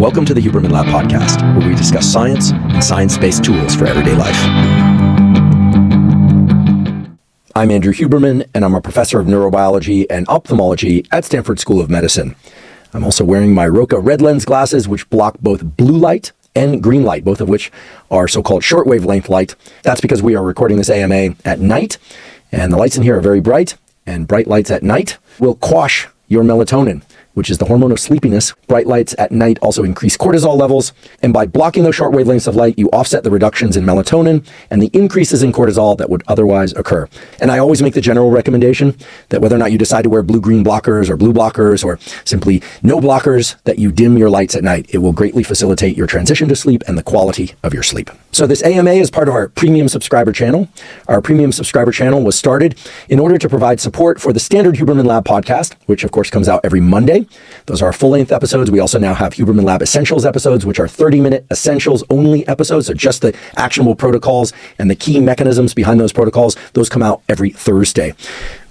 Welcome to the Huberman Lab podcast, where we discuss science and science-based tools for everyday life. I'm Andrew Huberman, and I'm a professor of neurobiology and ophthalmology at Stanford School of Medicine. I'm also wearing my Roca red lens glasses, which block both blue light and green light, both of which are so-called short wavelength light. That's because we are recording this AMA at night, and the lights in here are very bright, and bright lights at night will quash your melatonin, which is the hormone of sleepiness. Bright lights at night also increase cortisol levels, and by blocking those short wavelengths of light, you offset the reductions in melatonin and the increases in cortisol that would otherwise occur. And I always make the general recommendation that whether or not you decide to wear blue-green blockers or blue blockers or simply no blockers, that you dim your lights at night. It will greatly facilitate your transition to sleep and the quality of your sleep. So this AMA is part of our premium subscriber channel. Our premium subscriber channel was started in order to provide support for the standard Huberman Lab podcast, which of course comes out every Monday. Those are full-length episodes. We also now have Huberman Lab Essentials episodes, which are 30-minute essentials-only episodes, so just the actionable protocols and the key mechanisms behind those protocols. Those come out every Thursday.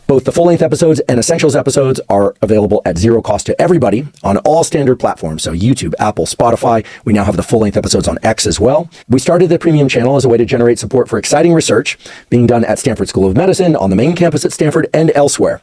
Both the full-length episodes and essentials episodes are available at zero cost to everybody on all standard platforms. So YouTube, Apple, Spotify. We now have the full-length episodes on X as well. We started the premium channel as a way to generate support for exciting research being done at Stanford School of Medicine, on the main campus at Stanford, and elsewhere.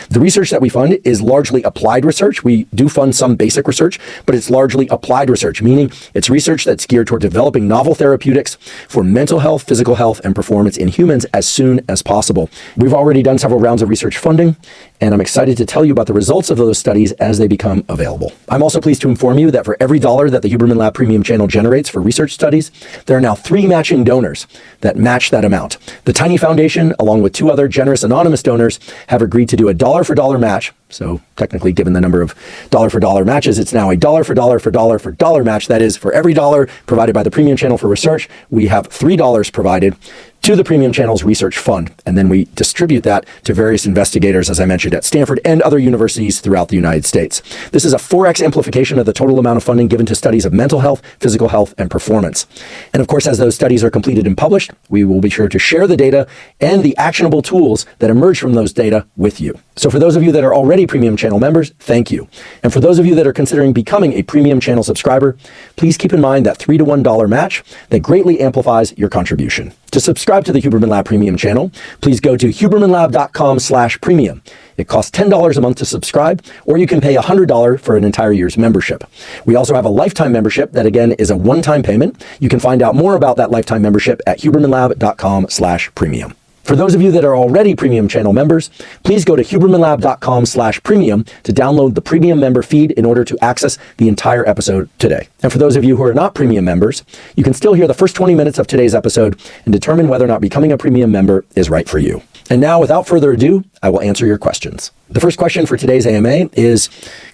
The research that we fund is largely applied research. We do fund some basic research, but it's largely applied research, meaning it's research that's geared toward developing novel therapeutics for mental health, physical health, and performance in humans as soon as possible. We've already done several rounds of research funding, and I'm excited to tell you about the results of those studies as they become available. I'm also pleased to inform you that for every dollar that the Huberman Lab Premium channel generates for research studies, there are now 3 matching donors that match that amount. The Tiny Foundation, along with 2 other generous anonymous donors, have agreed to do a dollar-for-dollar match. So technically, given the number of dollar-for-dollar matches, it's now a dollar-for-dollar-for-dollar-for-dollar match. That is, for every dollar provided by the Premium channel for research, we have $3 provided to the Premium channel's research fund. And then we distribute that to various investigators, as I mentioned, at Stanford and other universities throughout the United States. This is a 4x amplification of the total amount of funding given to studies of mental health, physical health, and performance. And of course, as those studies are completed and published, we will be sure to share the data and the actionable tools that emerge from those data with you. So for those of you that are already Premium channel members, thank you. And for those of you that are considering becoming a Premium channel subscriber, please keep in mind that $3 to $1 match that greatly amplifies your contribution. To subscribe to the Huberman Lab Premium channel, please go to hubermanlab.com/premium. It costs $10 a month to subscribe, or you can pay $100 for an entire year's membership. We also have a lifetime membership that, again, is a one-time payment. You can find out more about that lifetime membership at hubermanlab.com/premium. For those of you that are already Premium channel members, please go to hubermanlab.com/premium to download the Premium member feed in order to access the entire episode today. And for those of you who are not Premium members, you can still hear the first 20 minutes of today's episode and determine whether or not becoming a Premium member is right for you. And now, without further ado, I will answer your questions. The first question for today's AMA is,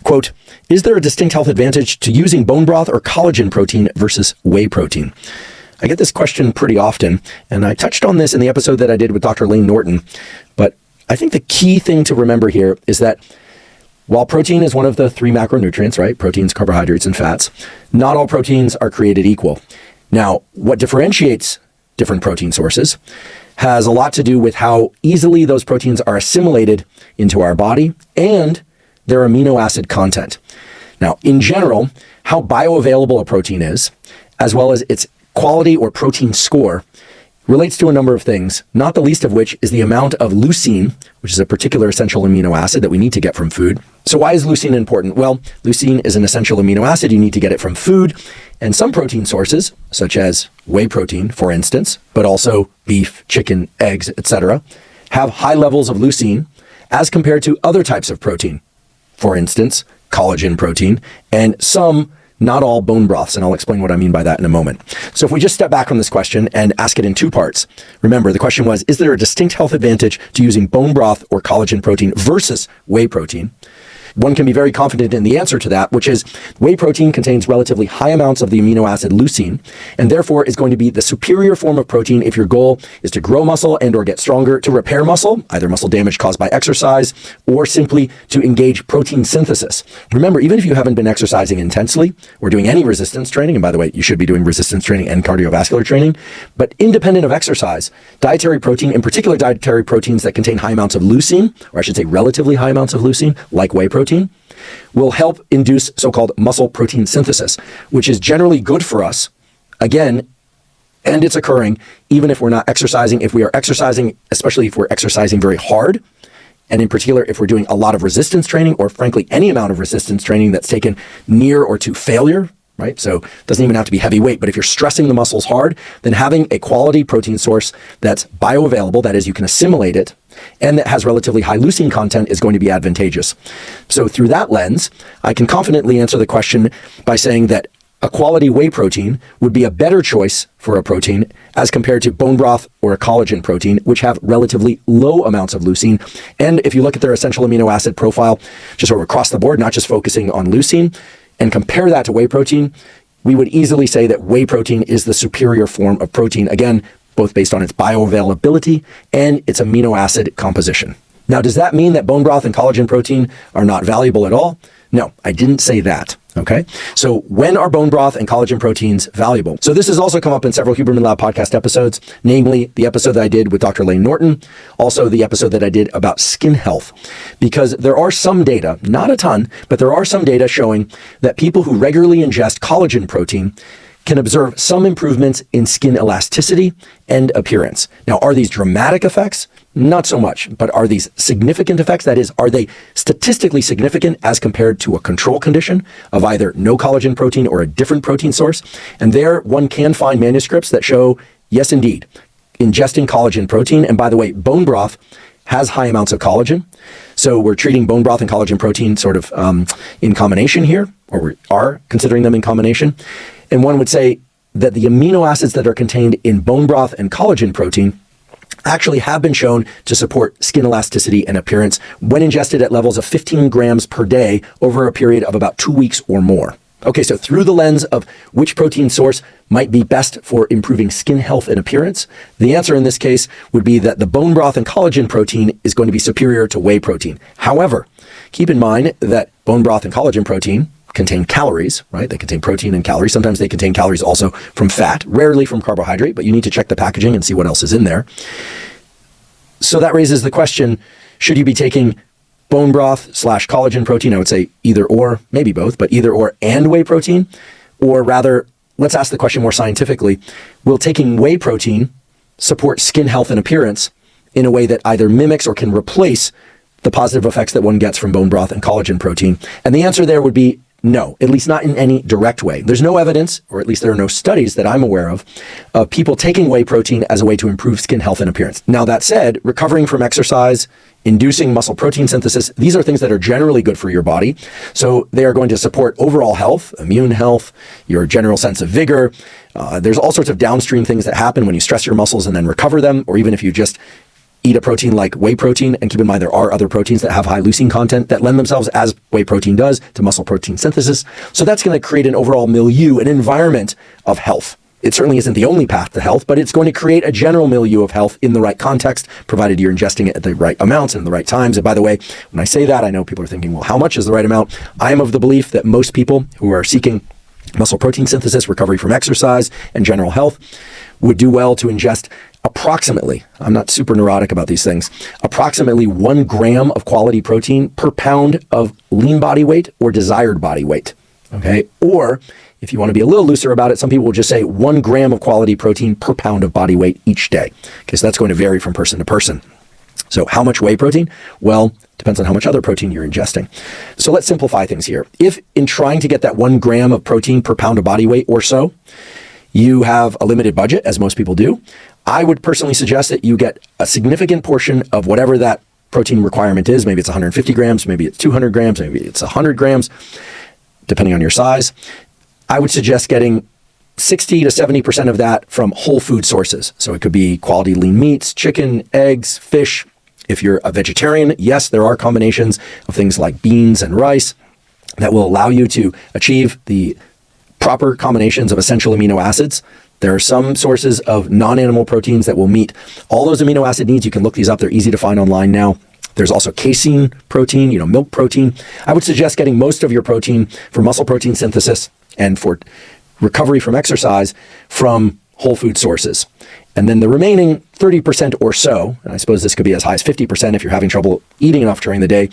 quote, is there a distinct health advantage to using bone broth or collagen protein versus whey protein? I get this question pretty often, and I touched on this in the episode that I did with Dr. Lane Norton, but I think the key thing to remember here is that while protein is one of the 3 macronutrients, right? Proteins, carbohydrates, and fats, not all proteins are created equal. Now, what differentiates different protein sources has a lot to do with how easily those proteins are assimilated into our body and their amino acid content. Now, in general, how bioavailable a protein is, as well as its quality or protein score, relates to a number of things, not the least of which is the amount of leucine, which is a particular essential amino acid that we need to get from food. So why is leucine important? Well, leucine is an essential amino acid. You need to get it from food. And some protein sources, such as whey protein, for instance, but also beef, chicken, eggs, etc., have high levels of leucine as compared to other types of protein. For instance, collagen protein, and some, not all, bone broths, and I'll explain what I mean by that in a moment. So if we just step back from this question and ask it in 2 parts. Remember, the question was, is there a distinct health advantage to using bone broth or collagen protein versus whey protein? One can be very confident in the answer to that, which is whey protein contains relatively high amounts of the amino acid leucine, and therefore is going to be the superior form of protein if your goal is to grow muscle and or get stronger, to repair muscle, either muscle damage caused by exercise, or simply to engage protein synthesis. Remember, even if you haven't been exercising intensely or doing any resistance training, and by the way, you should be doing resistance training and cardiovascular training, but independent of exercise, dietary protein, in particular dietary proteins that contain high amounts of leucine, or I should say relatively high amounts of leucine, like whey protein, will help induce so-called muscle protein synthesis, which is generally good for us, again, and it's occurring even if we're not exercising. If we are exercising, especially if we're exercising very hard, and in particular, if we're doing a lot of resistance training, or frankly, any amount of resistance training that's taken near or to failure, right? So it doesn't even have to be heavy weight, but if you're stressing the muscles hard, then having a quality protein source that's bioavailable, that is, you can assimilate it, and that has relatively high leucine content is going to be advantageous. So through that lens, I can confidently answer the question by saying that a quality whey protein would be a better choice for a protein as compared to bone broth or a collagen protein, which have relatively low amounts of leucine. And if you look at their essential amino acid profile, just sort of across the board, not just focusing on leucine, and compare that to whey protein, we would easily say that whey protein is the superior form of protein, again, both based on its bioavailability and its amino acid composition. Now, does that mean that bone broth and collagen protein are not valuable at all? No, I didn't say that. Okay. So when are bone broth and collagen proteins valuable? So this has also come up in several Huberman Lab podcast episodes, namely the episode that I did with Dr. Lane Norton, also the episode that I did about skin health, because there are some data, not a ton, but there are some data showing that people who regularly ingest collagen protein can observe some improvements in skin elasticity and appearance. Now, are these dramatic effects? Not so much, but are these significant effects? That is, are they statistically significant as compared to a control condition of either no collagen protein or a different protein source? And there, one can find manuscripts that show, yes, indeed, ingesting collagen protein, and by the way, bone broth has high amounts of collagen. So we're treating bone broth and collagen protein sort of in combination here, or we are considering them in combination. And one would say that the amino acids that are contained in bone broth and collagen protein actually have been shown to support skin elasticity and appearance when ingested at levels of 15 grams per day over a period of about 2 weeks or more. Okay, so through the lens of which protein source might be best for improving skin health and appearance, the answer in this case would be that the bone broth and collagen protein is going to be superior to whey protein. However, keep in mind that bone broth and collagen protein contain calories, right? They contain protein and calories. Sometimes they contain calories also from fat, rarely from carbohydrate, but you need to check the packaging and see what else is in there. So that raises the question, should you be taking bone broth / collagen protein? I would say either or, maybe both, but either or and whey protein. Or rather, let's ask the question more scientifically, will taking whey protein support skin health and appearance in a way that either mimics or can replace the positive effects that one gets from bone broth and collagen protein? And the answer there would be no, at least not in any direct way. There's no evidence, or at least there are no studies that I'm aware of people taking whey protein as a way to improve skin health and appearance. Now, that said, recovering from exercise, inducing muscle protein synthesis, these are things that are generally good for your body. So they are going to support overall health, immune health, your general sense of vigor. There's all sorts of downstream things that happen when you stress your muscles and then recover them, or even if you just eat a protein like whey protein. And keep in mind, there are other proteins that have high leucine content that lend themselves, as whey protein does, to muscle protein synthesis. So that's going to create an overall milieu, an environment of health. It certainly isn't the only path to health, but it's going to create a general milieu of health in the right context, provided you're ingesting it at the right amounts and the right times. And by the way, when I say that, I know people are thinking, well, how much is the right amount? I am of the belief that most people who are seeking muscle protein synthesis, recovery from exercise, and general health would do well to ingest approximately, I'm not super neurotic about these things, approximately 1 gram of quality protein per pound of lean body weight or desired body weight. Okay. Or if you want to be a little looser about it, some people will just say 1 gram of quality protein per pound of body weight each day. Okay. So that's going to vary from person to person. So how much whey protein? Well, depends on how much other protein you're ingesting. So let's simplify things here. If in trying to get that 1 gram of protein per pound of body weight or so, you have a limited budget, as most people do, I would personally suggest that you get a significant portion of whatever that protein requirement is. Maybe it's 150 grams, maybe it's 200 grams, maybe it's 100 grams, depending on your size. I would suggest getting 60 to 70% of that from whole food sources. So it could be quality lean meats, chicken, eggs, fish. If you're a vegetarian, yes, there are combinations of things like beans and rice that will allow you to achieve the proper combinations of essential amino acids. There are some sources of non-animal proteins that will meet all those amino acid needs. You can look these up. They're easy to find online now. There's also casein protein, milk protein. I would suggest getting most of your protein for muscle protein synthesis and for recovery from exercise from whole food sources. And then the remaining 30% or so, and I suppose this could be as high as 50% if you're having trouble eating enough during the day,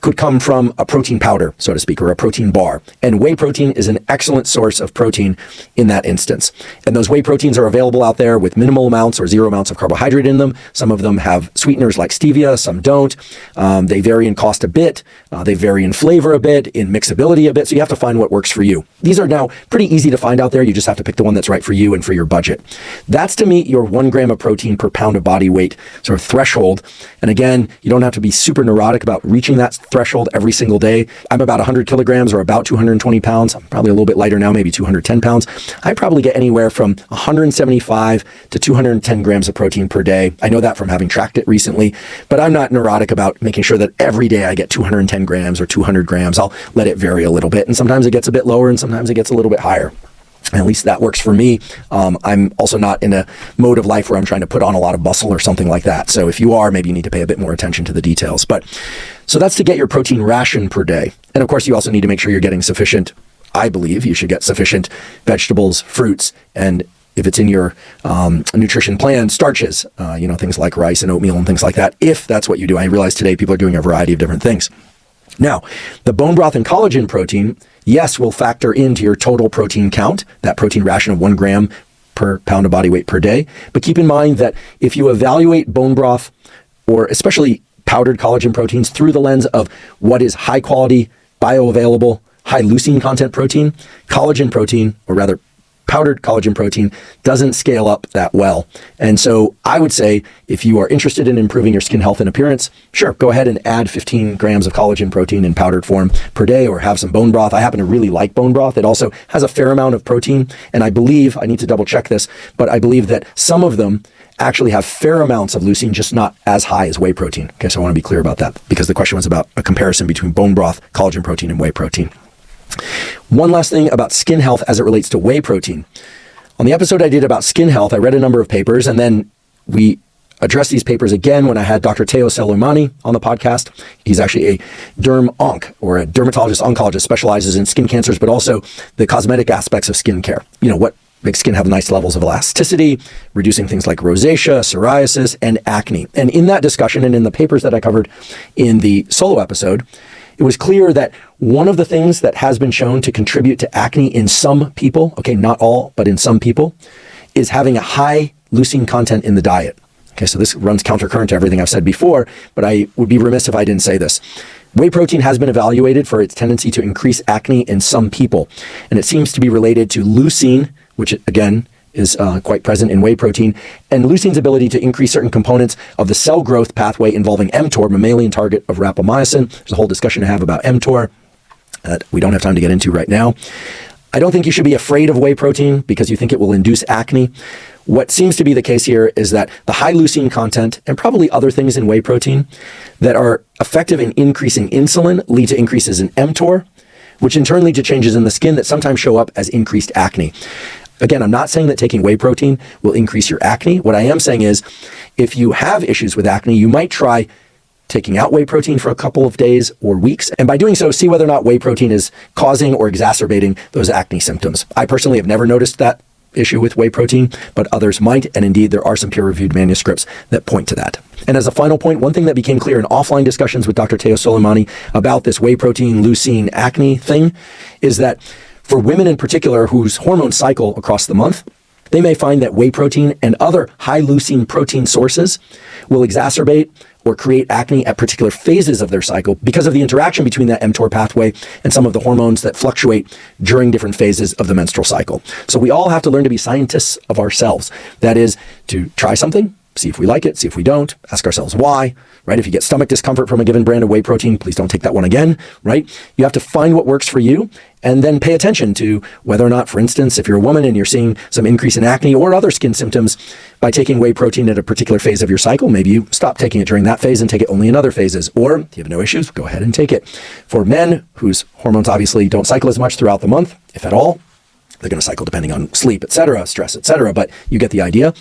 could come from a protein powder, so to speak, or a protein bar. And whey protein is an excellent source of protein in that instance. And those whey proteins are available out there with minimal amounts or zero amounts of carbohydrate in them. Some of them have sweeteners like stevia, some don't. They vary in cost a bit. They vary in flavor a bit, in mixability a bit. So you have to find what works for you. These are now pretty easy to find out there. You just have to pick the one that's right for you and for your budget. That's to meet your 1 gram of protein per pound of body weight sort of threshold. And again, you don't have to be super neurotic about reaching that threshold every single day. I'm about 100 kilograms or about 220 pounds. I'm probably a little bit lighter now, maybe 210 pounds. I probably get anywhere from 175 to 210 grams of protein per day. I know that from having tracked it recently, but I'm not neurotic about making sure that every day I get 210 grams or 200 grams. I'll let it vary a little bit. And sometimes it gets a bit lower and sometimes it gets a little bit higher. At least that works for me. I'm also not in a mode of life where I'm trying to put on a lot of muscle or something like that. So if you are, maybe you need to pay a bit more attention to the details. But so that's to get your protein ration per day. And of course, you also need to make sure you're getting sufficient. I believe you should get sufficient vegetables, fruits, and if it's in your nutrition plan, starches, things like rice and oatmeal and things like that, if that's what you do. I realize today people are doing a variety of different things. Now, the bone broth and collagen protein, yes, will factor into your total protein count, that protein ration of 1 gram per pound of body weight per day. But keep in mind that if you evaluate bone broth, or especially powdered collagen proteins, through the lens of what is high quality, bioavailable, high leucine content protein, collagen protein, or rather powdered collagen protein, doesn't scale up that well. And so I would say if you are interested in improving your skin health and appearance, sure, go ahead and add 15 grams of collagen protein in powdered form per day, or have some bone broth. I happen to really like bone broth. It also has a fair amount of protein. And I believe, I need to double check this, but I believe that some of them actually have fair amounts of leucine, just not as high as whey protein. Okay, so I want to be clear about that because the question was about a comparison between bone broth, collagen protein, and whey protein. One last thing about skin health as it relates to whey protein. On the episode I did about skin health, I read a number of papers, and then we addressed these papers again when I had Dr. Teo Soleimani on the podcast. He's actually a derm-onc, or a dermatologist oncologist, specializes in skin cancers, but also the cosmetic aspects of skin care. What makes skin have nice levels of elasticity, reducing things like rosacea, psoriasis, and acne. And in that discussion, and in the papers that I covered in the solo episode, it was clear that one of the things that has been shown to contribute to acne in some people, okay, not all, but in some people, is having a high leucine content in the diet. Okay, so this runs countercurrent to everything I've said before, but I would be remiss if I didn't say this. Whey protein has been evaluated for its tendency to increase acne in some people, and it seems to be related to leucine, which again is quite present in whey protein, and leucine's ability to increase certain components of the cell growth pathway involving mTOR, mammalian target of rapamycin. There's a whole discussion to have about mTOR that we don't have time to get into right now. I don't think you should be afraid of whey protein because you think it will induce acne. What seems to be the case here is that the high leucine content, and probably other things in whey protein that are effective in increasing insulin, lead to increases in mTOR, which in turn lead to changes in the skin that sometimes show up as increased acne. Again, I'm not saying that taking whey protein will increase your acne. What I am saying is, if you have issues with acne, you might try taking out whey protein for a couple of days or weeks. And by doing so, see whether or not whey protein is causing or exacerbating those acne symptoms. I personally have never noticed that issue with whey protein, but others might. And indeed, there are some peer-reviewed manuscripts that point to that. And as a final point, one thing that became clear in offline discussions with Dr. Teo Soleimani about this whey protein, leucine, acne thing is that for women in particular whose hormones cycle across the month, they may find that whey protein and other high leucine protein sources will exacerbate or create acne at particular phases of their cycle because of the interaction between that mTOR pathway and some of the hormones that fluctuate during different phases of the menstrual cycle. So we all have to learn to be scientists of ourselves. That is, to try something, see if we like it, see if we don't, ask ourselves why, right? If you get stomach discomfort from a given brand of whey protein, please don't take that one again, right? You have to find what works for you and then pay attention to whether or not, for instance, if you're a woman and you're seeing some increase in acne or other skin symptoms by taking whey protein at a particular phase of your cycle, maybe you stop taking it during that phase and take it only in other phases. Or if you have no issues, go ahead and take it. For men whose hormones obviously don't cycle as much throughout the month, if at all, they're going to cycle depending on sleep, etc., stress, etc., but you get the idea.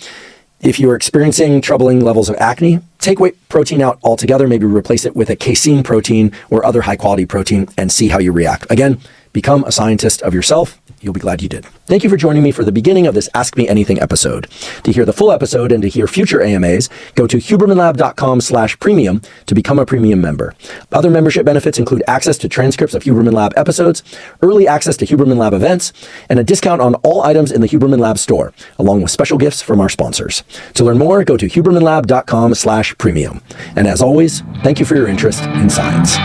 If you're experiencing troubling levels of acne, take whey protein out altogether, maybe replace it with a casein protein or other high quality protein and see how you react. Again, Become a scientist of yourself. You'll be glad you did. Thank you for joining me for the beginning of this Ask Me Anything episode. To hear the full episode and to hear future AMAs, go to hubermanlab.com/premium to become a premium member. Other membership benefits include access to transcripts of Huberman Lab episodes, early access to Huberman Lab events, and a discount on all items in the Huberman Lab store, along with special gifts from our sponsors. To learn more, go to hubermanlab.com/premium. And as always, thank you for your interest in science.